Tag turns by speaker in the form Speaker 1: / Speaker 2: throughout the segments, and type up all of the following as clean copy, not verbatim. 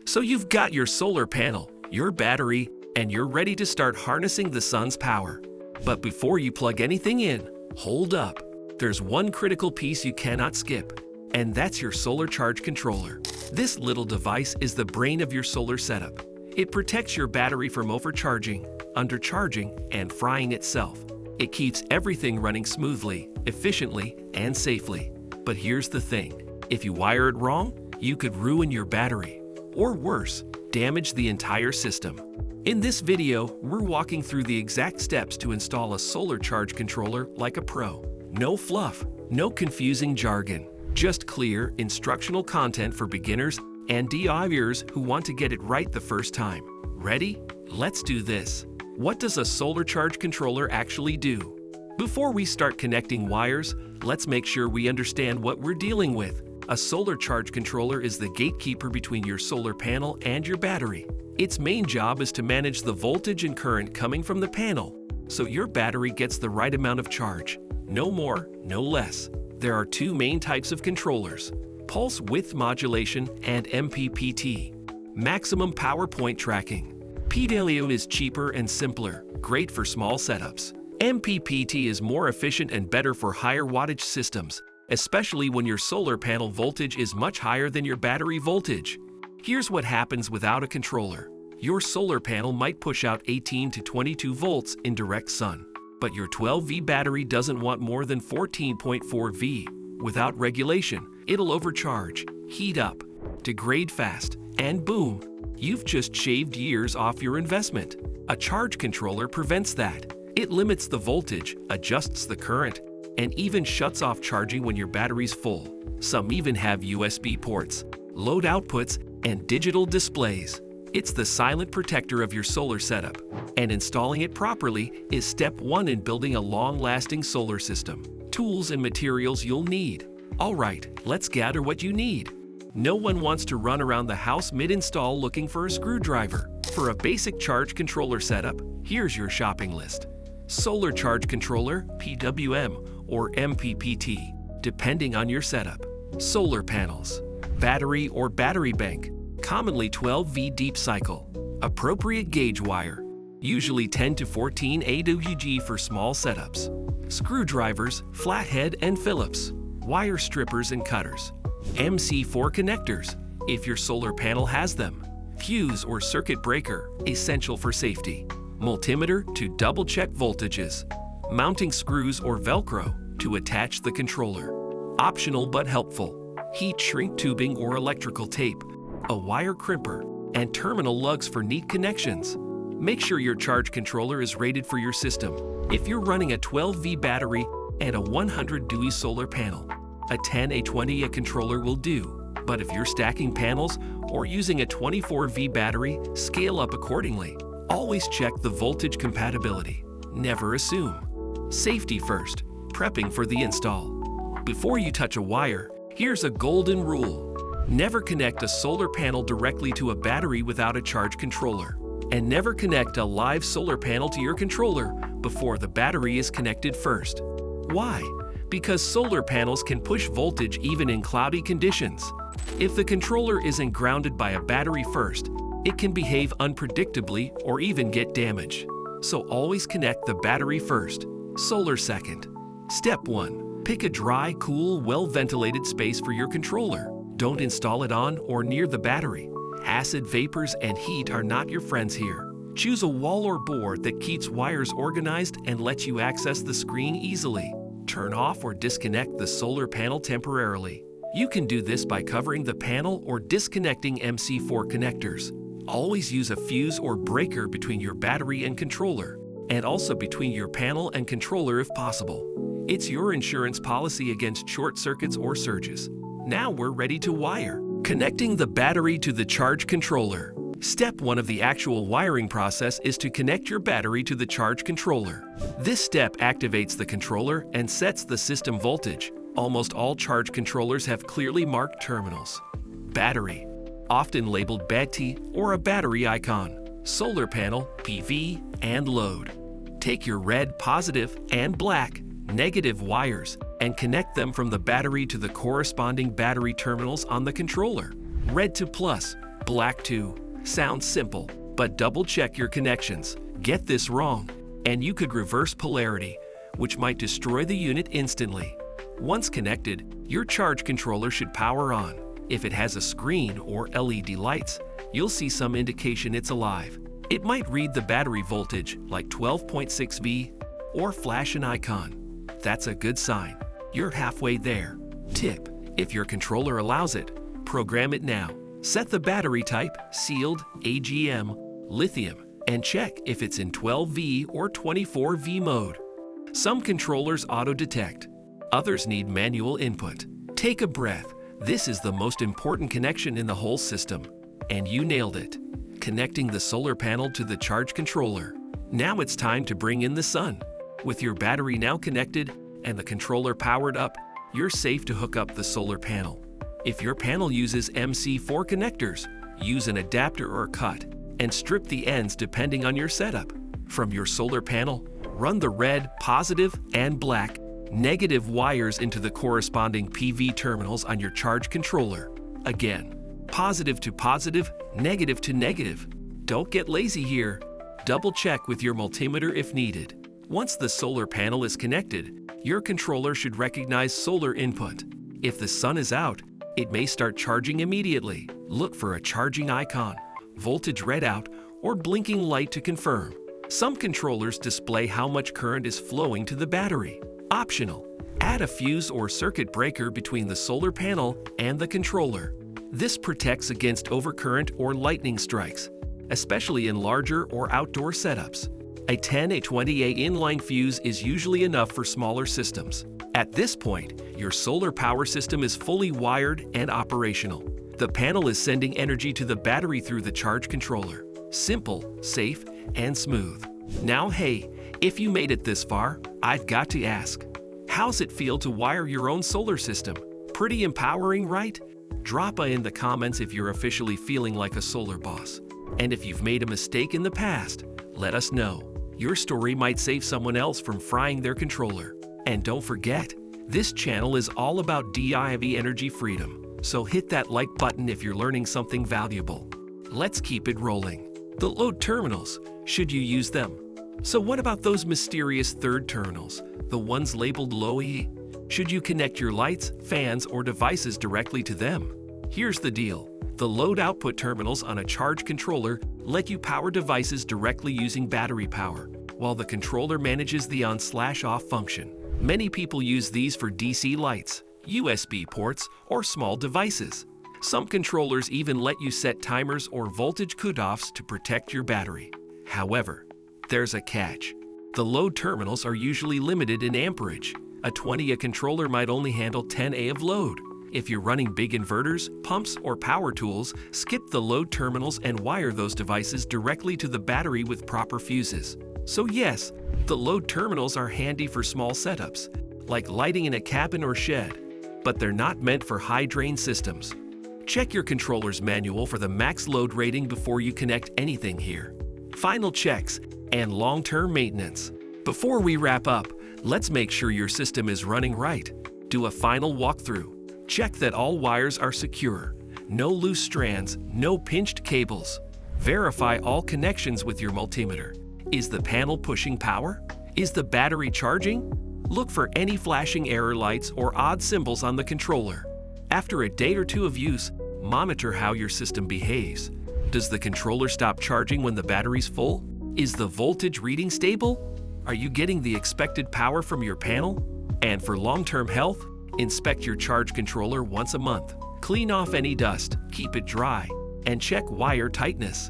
Speaker 1: So you've got your solar panel, your battery, and you're ready to start harnessing the sun's power. But before you plug anything in, hold up. There's one critical piece you cannot skip, and that's your solar charge controller. This little device is the brain of your solar setup. It protects your battery from overcharging, undercharging, and frying itself. It keeps everything running smoothly, efficiently, and safely. But here's the thing. If you wire it wrong, you could ruin your battery. Or worse, damage the entire system. In this video, we're walking through the exact steps to install a solar charge controller like a pro. No fluff, no confusing jargon, just clear, instructional content for beginners and DIYers who want to get it right the first time. Ready? Let's do this. What does a solar charge controller actually do? Before we start connecting wires, let's make sure we understand what we're dealing with. A solar charge controller is the gatekeeper between your solar panel and your battery. Its main job is to manage the voltage and current coming from the panel, so your battery gets the right amount of charge. No more, no less. There are two main types of controllers: pulse width modulation and MPPT, maximum power point tracking. PWM is cheaper and simpler, great for small setups. MPPT is more efficient and better for higher wattage systems, especially when your solar panel voltage is much higher than your battery voltage. Here's what happens without a controller. Your solar panel might push out 18 to 22 volts in direct sun, but your 12V battery doesn't want more than 14.4V. Without regulation, it'll overcharge, heat up, degrade fast, and boom, you've just shaved years off your investment. A charge controller prevents that. It limits the voltage, adjusts the current, and even shuts off charging when your battery's full. Some even have USB ports, load outputs, and digital displays. It's the silent protector of your solar setup, and installing it properly is step one in building a long-lasting solar system. Tools and materials you'll need. All right, let's gather what you need. No one wants to run around the house mid-install looking for a screwdriver. For a basic charge controller setup, here's your shopping list. Solar charge controller, PWM, or MPPT, depending on your setup. Solar panels, battery or battery bank, commonly 12V deep cycle. Appropriate gauge wire, usually 10 to 14 AWG for small setups. Screwdrivers, flathead and Phillips, wire strippers and cutters. MC4 connectors, if your solar panel has them. Fuse or circuit breaker, essential for safety. Multimeter to double-check voltages. Mounting screws or Velcro to attach the controller. Optional but helpful. Heat shrink tubing or electrical tape. A wire crimper, and terminal lugs for neat connections. Make sure your charge controller is rated for your system. If you're running a 12V battery and a 100 dewey solar panel, a 10A20A controller will do. But if you're stacking panels or using a 24V battery, scale up accordingly. Always check the voltage compatibility. Never assume. Safety first, prepping for the install. Before you touch a wire, here's a golden rule. Never connect a solar panel directly to a battery without a charge controller. And never connect a live solar panel to your controller before the battery is connected first. Why? Because solar panels can push voltage even in cloudy conditions. If the controller isn't grounded by a battery first, it can behave unpredictably or even get damaged. So always connect the battery first, solar second. Step 1. Pick a dry, cool, well-ventilated space for your controller. Don't install it on or near the battery. Acid vapors and heat are not your friends here. Choose a wall or board that keeps wires organized and lets you access the screen easily. Turn off or disconnect the solar panel temporarily. You can do this by covering the panel or disconnecting MC4 connectors. Always use a fuse or breaker between your battery and controller, and also between your panel and controller if possible. It's your insurance policy against short circuits or surges. Now we're ready to wire. Connecting the battery to the charge controller. Step 1 of the actual wiring process is to connect your battery to the charge controller. This step activates the controller and sets the system voltage. Almost all charge controllers have clearly marked terminals. Battery, often labeled BATI or a battery icon. Solar panel, PV, and load. Take your red positive and black negative wires and connect them from the battery to the corresponding battery terminals on the controller. Red to plus, Black too. Sounds simple, but double check your connections. Get this wrong, and you could reverse polarity, which might destroy the unit instantly. Once connected, your charge controller should power on. If it has a screen or LED lights, you'll see some indication it's alive. It might read the battery voltage like 12.6 V or flash an icon. That's a good sign. You're halfway there. Tip: if your controller allows it, program it now. Set the battery type, sealed, AGM, lithium, and check if it's in 12V or 24V mode. Some controllers auto-detect. Others need manual input. Take a breath. This is the most important connection in the whole system. And you nailed it. Connecting the solar panel to the charge controller. Now it's time to bring in the sun. With your battery now connected and the controller powered up, you're safe to hook up the solar panel. If your panel uses MC4 connectors, use an adapter or cut and strip the ends depending on your setup. From your solar panel, run the red, positive, and black, negative wires into the corresponding PV terminals on your charge controller. Again, positive to positive, negative to negative. Don't get lazy here. Double check with your multimeter if needed. Once the solar panel is connected, your controller should recognize solar input. If the sun is out, it may start charging immediately. Look for a charging icon, voltage readout, or blinking light to confirm. Some controllers display how much current is flowing to the battery. Optional: add a fuse or circuit breaker between the solar panel and the controller. This protects against overcurrent or lightning strikes, especially in larger or outdoor setups. A 10A20A inline fuse is usually enough for smaller systems. At this point, your solar power system is fully wired and operational. The panel is sending energy to the battery through the charge controller. Simple, safe, and smooth. Now hey, if you made it this far, I've got to ask, how's it feel to wire your own solar system? Pretty empowering, right? Drop in the comments if you're officially feeling like a solar boss. And if you've made a mistake in the past, let us know. Your story might save someone else from frying their controller. And don't forget, this channel is all about DIY energy freedom, so hit that like button if you're learning something valuable. Let's keep it rolling. The load terminals, should you use them? So what about those mysterious third terminals, the ones labeled low E? Should you connect your lights, fans, or devices directly to them? Here's the deal. The load output terminals on a charge controller let you power devices directly using battery power, while the controller manages the on/off function. Many people use these for DC lights, USB ports, or small devices. Some controllers even let you set timers or voltage cutoffs to protect your battery. However, there's a catch. The load terminals are usually limited in amperage. A 20A controller might only handle 10A of load. If you're running big inverters, pumps, or power tools, skip the load terminals and wire those devices directly to the battery with proper fuses. So yes, the load terminals are handy for small setups, like lighting in a cabin or shed, but they're not meant for high-drain systems. Check your controller's manual for the max load rating before you connect anything here. Final checks and long-term maintenance. Before we wrap up, let's make sure your system is running right. Do a final walkthrough. Check that all wires are secure. No loose strands, no pinched cables. Verify all connections with your multimeter. Is the panel pushing power? Is the battery charging? Look for any flashing error lights or odd symbols on the controller. After a day or two of use, monitor how your system behaves. Does the controller stop charging when the battery's full? Is the voltage reading stable? Are you getting the expected power from your panel? And for long-term health, inspect your charge controller once a month. Clean off any dust, keep it dry, and check wire tightness.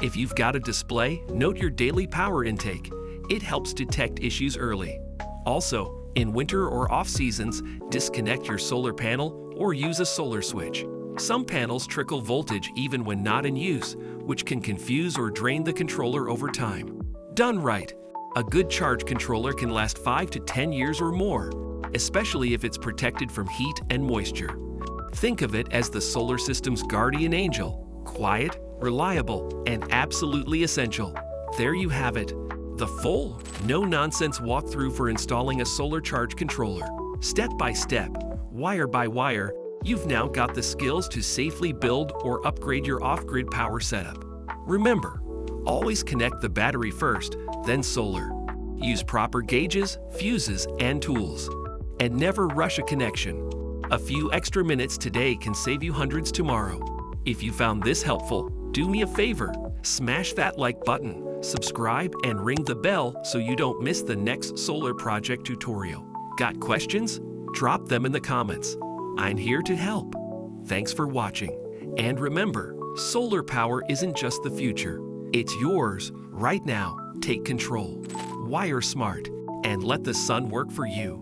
Speaker 1: If you've got a display, note your daily power intake. It helps detect issues early. Also, in winter or off seasons, disconnect your solar panel or use a solar switch. Some panels trickle voltage even when not in use, which can confuse or drain the controller over time. Done right, a good charge controller can last 5 to 10 years or more, especially if it's protected from heat and moisture. Think of it as the solar system's guardian angel, quiet, reliable, and absolutely essential. There you have it, the full, no-nonsense walkthrough for installing a solar charge controller. Step by step, wire by wire, You've now got the skills to safely build or upgrade your off-grid power setup. Remember, always connect the battery first, then solar. Use proper gauges, fuses, and tools. And never rush a connection. A few extra minutes today can save you hundreds tomorrow. If you found this helpful, do me a favor, smash that like button, subscribe, and ring the bell so you don't miss the next solar project tutorial. Got questions? Drop them in the comments. I'm here to help. Thanks for watching. And remember, solar power isn't just the future. It's yours right now. Take control. Wire smart and let the sun work for you.